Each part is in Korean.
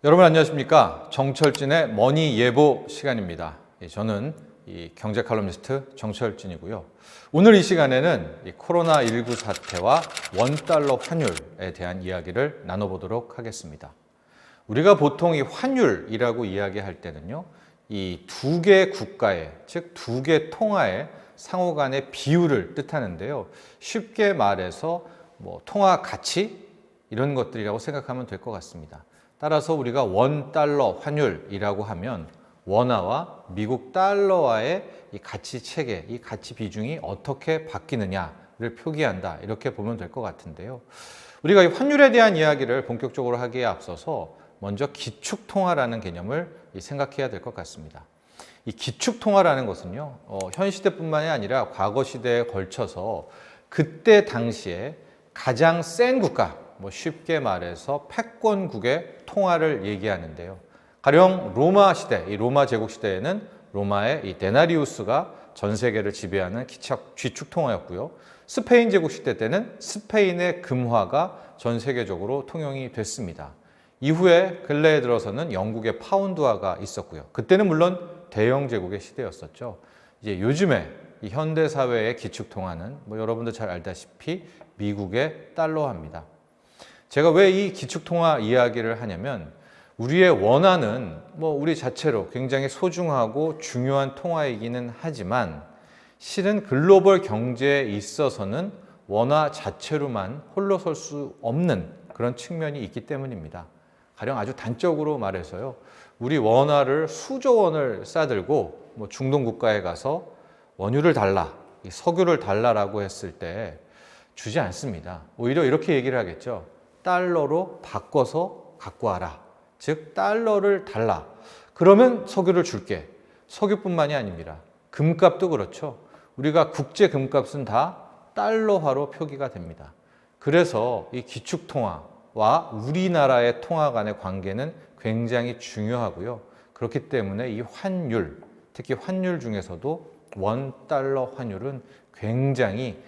여러분 안녕하십니까? 정철진의 머니 예보 시간입니다. 저는 이 경제 칼럼니스트 정철진이고요. 오늘 이 시간에는 이 코로나19 사태와 원달러 환율에 대한 이야기를 나눠보도록 하겠습니다. 우리가 보통 이 환율이라고 이야기할 때는요, 이 두 개 국가의, 즉 두 개 통화의 상호 간의 비율을 뜻하는데요. 쉽게 말해서 통화 가치 이런 것들이라고 생각하면 될 것 같습니다. 따라서 우리가 원달러 환율이라고 하면 원화와 미국 달러와의 이 가치 체계, 이 가치 비중이 어떻게 바뀌느냐를 표기한다, 이렇게 보면 될 것 같은데요. 우리가 이 환율에 대한 이야기를 본격적으로 하기에 앞서서 먼저 기축통화라는 개념을 생각해야 될 것 같습니다. 이 기축통화라는 것은요, 현 시대뿐만이 아니라 과거 시대에 걸쳐서 그때 당시에 가장 센 국가, 쉽게 말해서 패권국의 통화를 얘기하는데요. 가령 로마 시대, 이 로마 제국 시대에는 로마의 이 데나리우스가 전 세계를 지배하는 기축 통화였고요. 스페인 제국 시대 때는 스페인의 금화가 전 세계적으로 통용이 됐습니다. 이후에 근래에 들어서는 영국의 파운드화가 있었고요. 그때는 물론 대영 제국의 시대였었죠. 이제 요즘에 이 현대 사회의 기축 통화는 여러분도 잘 알다시피 미국의 달러화입니다. 제가 왜 이 기축통화 이야기를 하냐면 우리의 원화는 우리 자체로 굉장히 소중하고 중요한 통화이기는 하지만 실은 글로벌 경제에 있어서는 원화 자체로만 홀로 설 수 없는 그런 측면이 있기 때문입니다. 가령 아주 단적으로 말해서요, 우리 원화를 수조 원을 싸들고 중동 국가에 가서 원유를 달라, 석유를 달라라고 했을 때 주지 않습니다. 오히려 이렇게 얘기를 하겠죠. 달러로 바꿔서 갖고 와라. 즉 달러를 달라. 그러면 석유를 줄게. 석유뿐만이 아닙니다. 금값도 그렇죠. 우리가 국제 금값은 다 달러화로 표기가 됩니다. 그래서 이 기축통화와 우리나라의 통화 간의 관계는 굉장히 중요하고요. 그렇기 때문에 이 환율, 특히 환율 중에서도 원달러 환율은 굉장히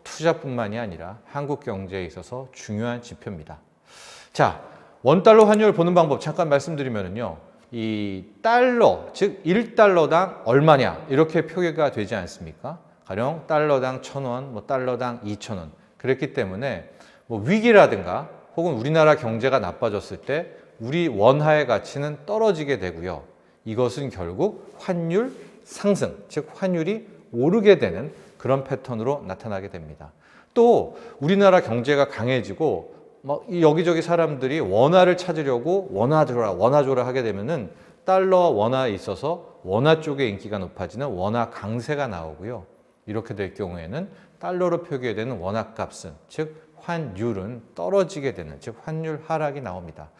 투자뿐만이 아니라 한국 경제에 있어서 중요한 지표입니다. 자, 원달러 환율 보는 방법 잠깐 말씀드리면요, 이 달러, 즉 1달러당 얼마냐 이렇게 표기가 되지 않습니까? 가령 달러당 1,000원, 달러당 2,000원. 그랬기 때문에 위기라든가 혹은 우리나라 경제가 나빠졌을 때 우리 원화의 가치는 떨어지게 되고요. 이것은 결국 환율 상승, 즉 환율이 오르게 되는 그런 패턴으로 나타나게 됩니다. 또 우리나라 경제가 강해지고 여기저기 사람들이 원화를 찾으려고 원화 줘라 하게 되면은 달러와 원화에 있어서 원화 쪽의 인기가 높아지는 원화 강세가 나오고요. 이렇게 될 경우에는 달러로 표기되는 원화 값은, 즉 환율은 떨어지게 되는, 즉 환율 하락이 나옵니다.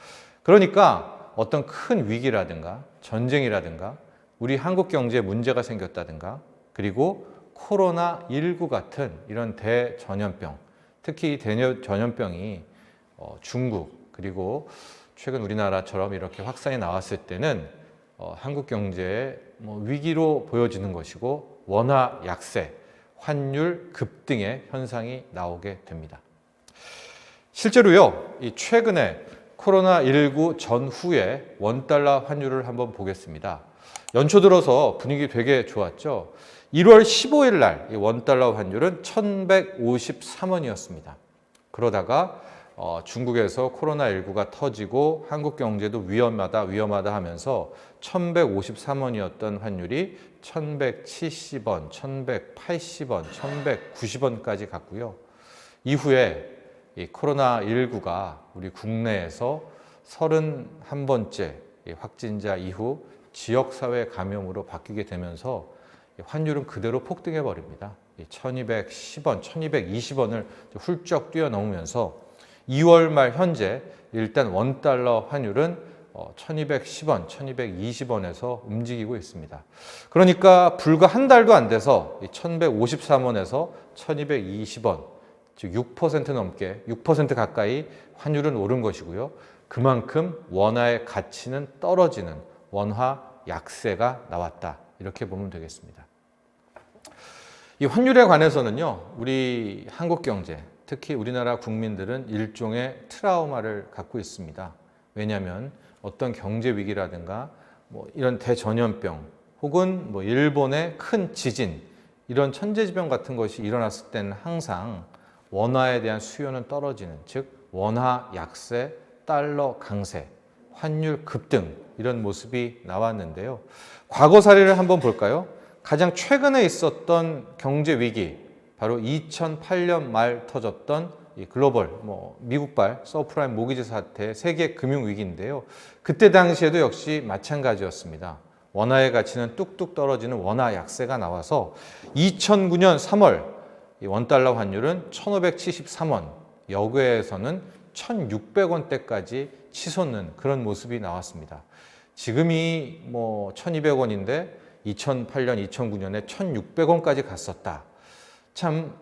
그러니까 어떤 큰 위기라든가 전쟁이라든가 우리 한국 경제에 문제가 생겼다든가 그리고 코로나19 같은 이런 대전염병, 특히 이 대전염병이 중국 그리고 최근 우리나라처럼 이렇게 확산이 나왔을 때는 한국 경제의 위기로 보여지는 것이고 원화 약세, 환율 급등의 현상이 나오게 됩니다. 실제로요, 이 최근에 코로나19 전후의 원달러 환율을 한번 보겠습니다. 연초 들어서 분위기 되게 좋았죠. 1월 15일 날 이 원달러 환율은 1,153원이었습니다. 그러다가 중국에서 코로나19가 터지고 한국 경제도 위험하다 하면서 1,153원이었던 환율이 1,170원, 1,180원, 1,190원까지 갔고요. 이후에 이 코로나19가 우리 국내에서 31번째 확진자 이후 지역사회 감염으로 바뀌게 되면서 환율은 그대로 폭등해 버립니다. 1,210원, 1,220원을 훌쩍 뛰어넘으면서 2월 말 현재 일단 원달러 환율은 1,210원, 1,220원에서 움직이고 있습니다. 그러니까 불과 한 달도 안 돼서 1,153원에서 1,220원, 즉 6% 넘게, 6% 가까이 환율은 오른 것이고요. 그만큼 원화의 가치는 떨어지는 원화 약세가 나왔다. 이렇게 보면 되겠습니다. 이 환율에 관해서는요, 우리 한국 경제, 특히 우리나라 국민들은 일종의 트라우마를 갖고 있습니다. 왜냐하면 어떤 경제 위기라든가 뭐 이런 대전염병 혹은 뭐 일본의 큰 지진 이런 천재지변 같은 것이 일어났을 때는 항상 원화에 대한 수요는 떨어지는, 즉 원화 약세, 달러 강세, 환율 급등 이런 모습이 나왔는데요. 과거 사례를 한번 볼까요? 가장 최근에 있었던 경제 위기, 바로 2008년 말 터졌던 이 글로벌, 미국발 서프라임 모기지 사태, 세계 금융 위기인데요. 그때 당시에도 역시 마찬가지였습니다. 원화의 가치는 뚝뚝 떨어지는 원화 약세가 나와서 2009년 3월 원달러 환율은 1,573원, 역외에서는 1,600원대까지 치솟는 그런 모습이 나왔습니다. 지금이 1,200원인데 2008년, 2009년에 1,600원까지 갔었다. 참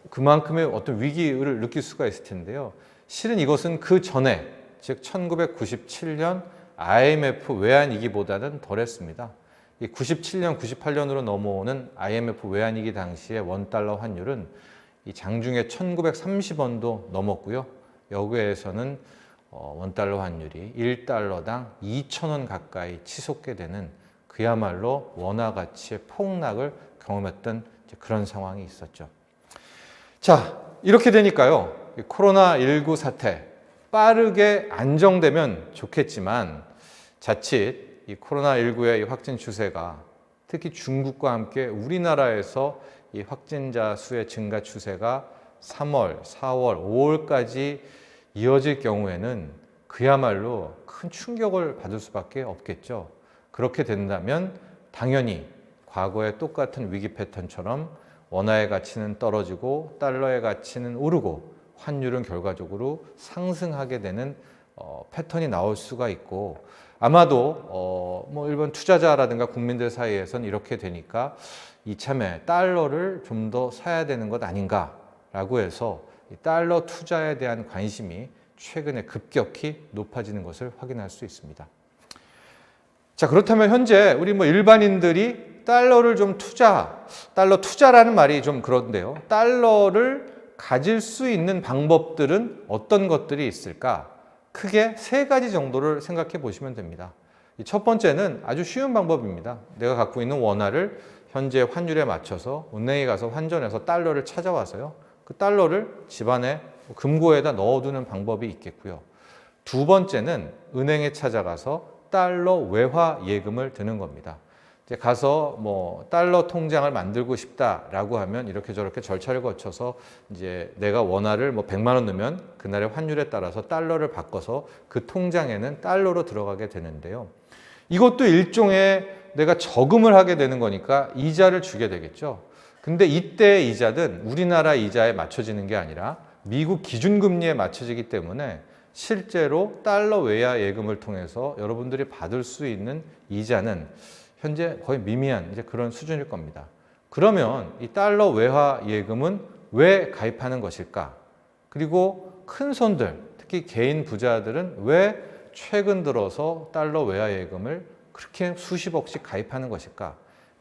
그만큼의 어떤 위기를 느낄 수가 있을 텐데요. 실은 이것은 그 전에, 즉 1997년 IMF 외환위기보다는 덜했습니다. 이 97년, 98년으로 넘어오는 IMF 외환위기 당시의 원달러 환율은 이 장중에 1930원도 넘었고요. 역외에서는 원달러 환율이 1달러당 2,000원 가까이 치솟게 되는 그야말로 원화 가치의 폭락을 경험했던 그런 상황이 있었죠. 자, 이렇게 되니까요. 코로나19 사태 빠르게 안정되면 좋겠지만 자칫 이 코로나19의 확진 추세가 특히 중국과 함께 우리나라에서 이 확진자 수의 증가 추세가 3월, 4월, 5월까지 이어질 경우에는 그야말로 큰 충격을 받을 수밖에 없겠죠. 그렇게 된다면 당연히 과거의 똑같은 위기 패턴처럼 원화의 가치는 떨어지고 달러의 가치는 오르고 환율은 결과적으로 상승하게 되는 패턴이 나올 수가 있고, 아마도 일본 투자자라든가 국민들 사이에서는 이렇게 되니까 이참에 달러를 좀 더 사야 되는 것 아닌가라고 해서 이 달러 투자에 대한 관심이 최근에 급격히 높아지는 것을 확인할 수 있습니다. 자, 그렇다면 현재 우리 일반인들이 달러를 좀 달러 투자라는 말이 좀 그런데요. 달러를 가질 수 있는 방법들은 어떤 것들이 있을까? 크게 세 가지 정도를 생각해 보시면 됩니다. 첫 번째는 아주 쉬운 방법입니다. 내가 갖고 있는 원화를 현재 환율에 맞춰서 은행에 가서 환전해서 달러를 찾아와서요. 그 달러를 집안에 금고에다 넣어두는 방법이 있겠고요. 두 번째는 은행에 찾아가서 달러 외화 예금을 드는 겁니다. 이제 가서 달러 통장을 만들고 싶다라고 하면 이렇게 저렇게 절차를 거쳐서 이제 내가 원화를 100만 원 넣으면 그날의 환율에 따라서 달러를 바꿔서 그 통장에는 달러로 들어가게 되는데요. 이것도 일종의 내가 저금을 하게 되는 거니까 이자를 주게 되겠죠. 근데 이때 이자는 우리나라 이자에 맞춰지는 게 아니라 미국 기준금리에 맞춰지기 때문에 실제로 달러 외화 예금을 통해서 여러분들이 받을 수 있는 이자는 현재 거의 미미한 이제 그런 수준일 겁니다. 그러면 이 달러 외화 예금은 왜 가입하는 것일까? 그리고 큰 손들, 특히 개인 부자들은 왜 최근 들어서 달러 외화 예금을 그렇게 수십억씩 가입하는 것일까?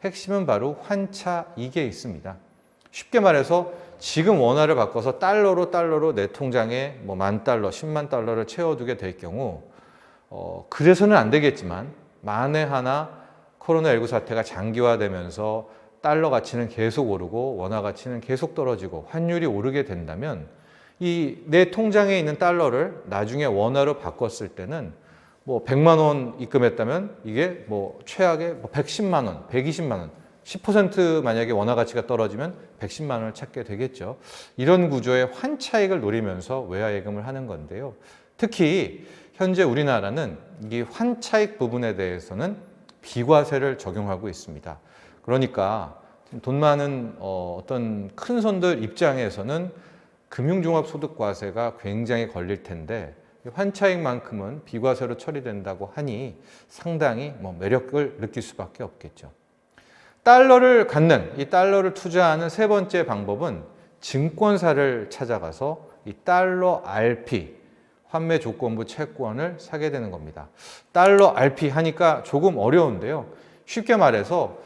핵심은 바로 환차익에 있습니다. 쉽게 말해서 지금 원화를 바꿔서 달러로 내 통장에 10,000달러, 100,000달러를 채워두게 될 경우 그래서는 안 되겠지만 만에 하나 코로나19 사태가 장기화되면서 달러 가치는 계속 오르고 원화 가치는 계속 떨어지고 환율이 오르게 된다면 이 내 통장에 있는 달러를 나중에 원화로 바꿨을 때는 100만 원 입금했다면 이게 최악의 110만 원, 120만 원, 10% 만약에 원화 가치가 떨어지면 110만 원을 찾게 되겠죠. 이런 구조의 환차익을 노리면서 외화 예금을 하는 건데요. 특히 현재 우리나라는 이 환차익 부분에 대해서는 비과세를 적용하고 있습니다. 그러니까 돈 많은 어떤 큰 손들 입장에서는 금융종합소득과세가 굉장히 걸릴 텐데 환차익만큼은 비과세로 처리된다고 하니 상당히 매력을 느낄 수밖에 없겠죠. 달러를 갖는, 이 달러를 투자하는 세 번째 방법은 증권사를 찾아가서 이 달러 RP, 환매조건부 채권을 사게 되는 겁니다. 달러 RP 하니까 조금 어려운데요. 쉽게 말해서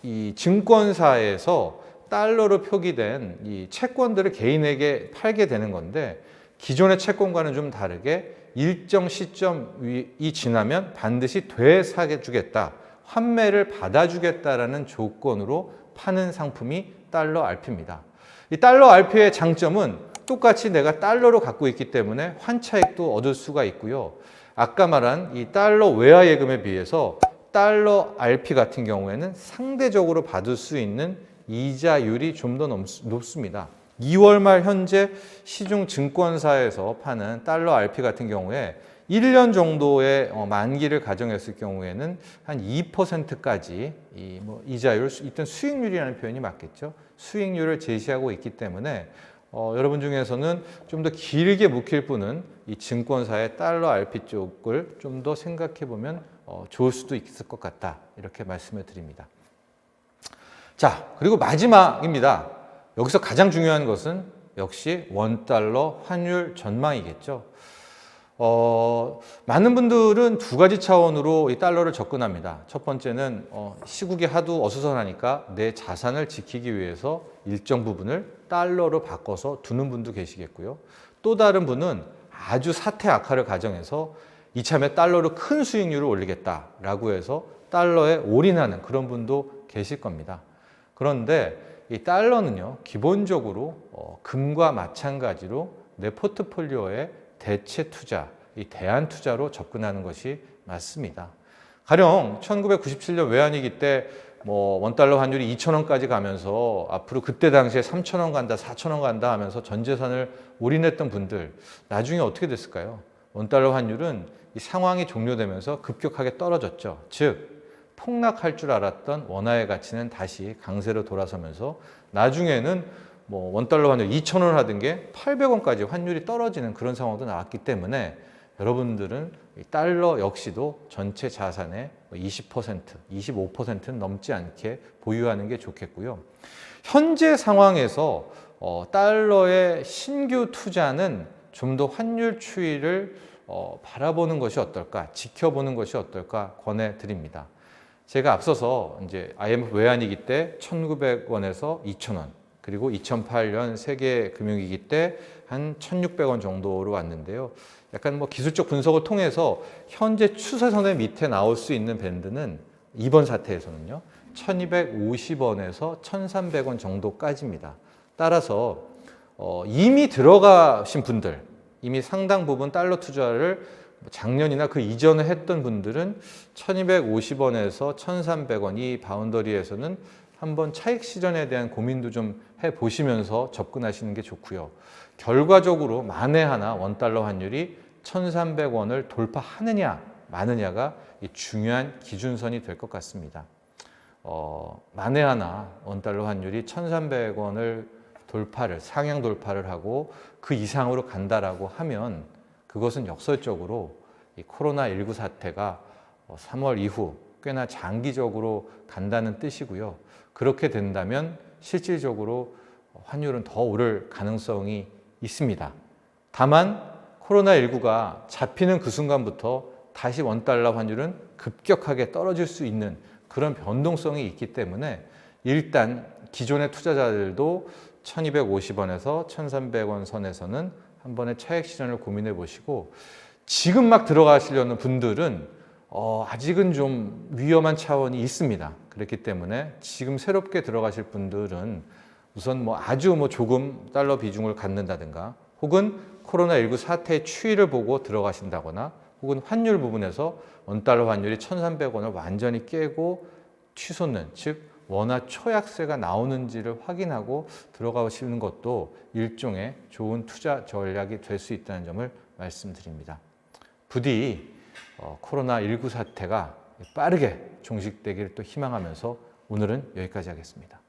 이 증권사에서 달러로 표기된 이 채권들을 개인에게 팔게 되는 건데 기존의 채권과는 좀 다르게 일정 시점이 지나면 반드시 되사주겠다, 환매를 받아주겠다라는 조건으로 파는 상품이 달러 RP입니다. 이 달러 RP의 장점은 똑같이 내가 달러로 갖고 있기 때문에 환차익도 얻을 수가 있고요. 아까 말한 이 달러 외화 예금에 비해서 달러 RP 같은 경우에는 상대적으로 받을 수 있는 이자율이 좀 더 높습니다. 2월 말 현재 시중 증권사에서 파는 달러 RP 같은 경우에 1년 정도의 만기를 가정했을 경우에는 한 2%까지 이자율, 이땐 수익률이라는 표현이 맞겠죠. 수익률을 제시하고 있기 때문에 여러분 중에서는 좀 더 길게 묵힐 분은 이 증권사의 달러 RP 쪽을 좀 더 생각해 보면 좋을 수도 있을 것 같다, 이렇게 말씀을 드립니다. 자, 그리고 마지막입니다. 여기서 가장 중요한 것은 역시 원달러 환율 전망이겠죠. 많은 분들은 두 가지 차원으로 이 달러를 접근합니다. 첫 번째는 시국이 하도 어수선하니까 내 자산을 지키기 위해서 일정 부분을 달러로 바꿔서 두는 분도 계시겠고요. 또 다른 분은 아주 사태 악화를 가정해서 이참에 달러로 큰 수익률을 올리겠다라고 해서 달러에 올인하는 그런 분도 계실 겁니다. 그런데 이 달러는요, 기본적으로 금과 마찬가지로 내 포트폴리오에 대체 투자, 이 대안 투자로 접근하는 것이 맞습니다. 가령 1997년 외환위기 때 원달러 환율이 2,000원까지 가면서 앞으로 그때 당시에 3,000원 간다, 4,000원 간다 하면서 전 재산을 올인했던 분들, 나중에 어떻게 됐을까요? 원달러 환율은 이 상황이 종료되면서 급격하게 떨어졌죠. 즉 폭락할 줄 알았던 원화의 가치는 다시 강세로 돌아서면서 나중에는 원달러 환율 2,000원 하던 게 800원까지 환율이 떨어지는 그런 상황도 나왔기 때문에 여러분들은 이 달러 역시도 전체 자산의 20%, 25%는 넘지 않게 보유하는 게 좋겠고요. 현재 상황에서 달러의 신규 투자는 좀 더 환율 추이를 바라보는 것이 어떨까, 지켜보는 것이 어떨까 권해드립니다. 제가 앞서서 이제 IMF 외환위기 때 1,900원에서 2,000원, 그리고 2008년 세계 금융위기 때 한 1,600원 정도로 왔는데요. 약간 기술적 분석을 통해서 현재 추세선의 밑에 나올 수 있는 밴드는 이번 사태에서는요, 1,250원에서 1,300원 정도까지입니다. 따라서 이미 들어가신 분들, 이미 상당 부분 달러 투자를 작년이나 그 이전에 했던 분들은 1,250원에서 1,300원 이 바운더리에서는 한번 차익 실현에 대한 고민도 좀 해보시면서 접근하시는 게 좋고요. 결과적으로 만에 하나 원달러 환율이 1,300원을 돌파하느냐 마느냐가 중요한 기준선이 될 것 같습니다. 만에 하나 원달러 환율이 1,300원을 상향 돌파를 하고 그 이상으로 간다라고 하면 그것은 역설적으로 이 코로나19 사태가 3월 이후 꽤나 장기적으로 간다는 뜻이고요. 그렇게 된다면 실질적으로 환율은 더 오를 가능성이 있습니다. 다만 코로나19가 잡히는 그 순간부터 다시 원달러 환율은 급격하게 떨어질 수 있는 그런 변동성이 있기 때문에 일단 기존의 투자자들도 1,250원에서 1,300원 선에서는 한 번에 차익 실현을 고민해 보시고, 지금 막 들어가시려는 분들은 아직은 좀 위험한 차원이 있습니다. 그렇기 때문에 지금 새롭게 들어가실 분들은 우선 아주 조금 달러 비중을 갖는다든가, 혹은 코로나19 사태의 추이를 보고 들어가신다거나, 혹은 환율 부분에서 원달러 환율이 1,300원을 완전히 깨고 치솟는, 즉 원화 초약세가 나오는지를 확인하고 들어가시는 것도 일종의 좋은 투자 전략이 될 수 있다는 점을 말씀드립니다. 부디 코로나19 사태가 빠르게 종식되기를 또 희망하면서 오늘은 여기까지 하겠습니다.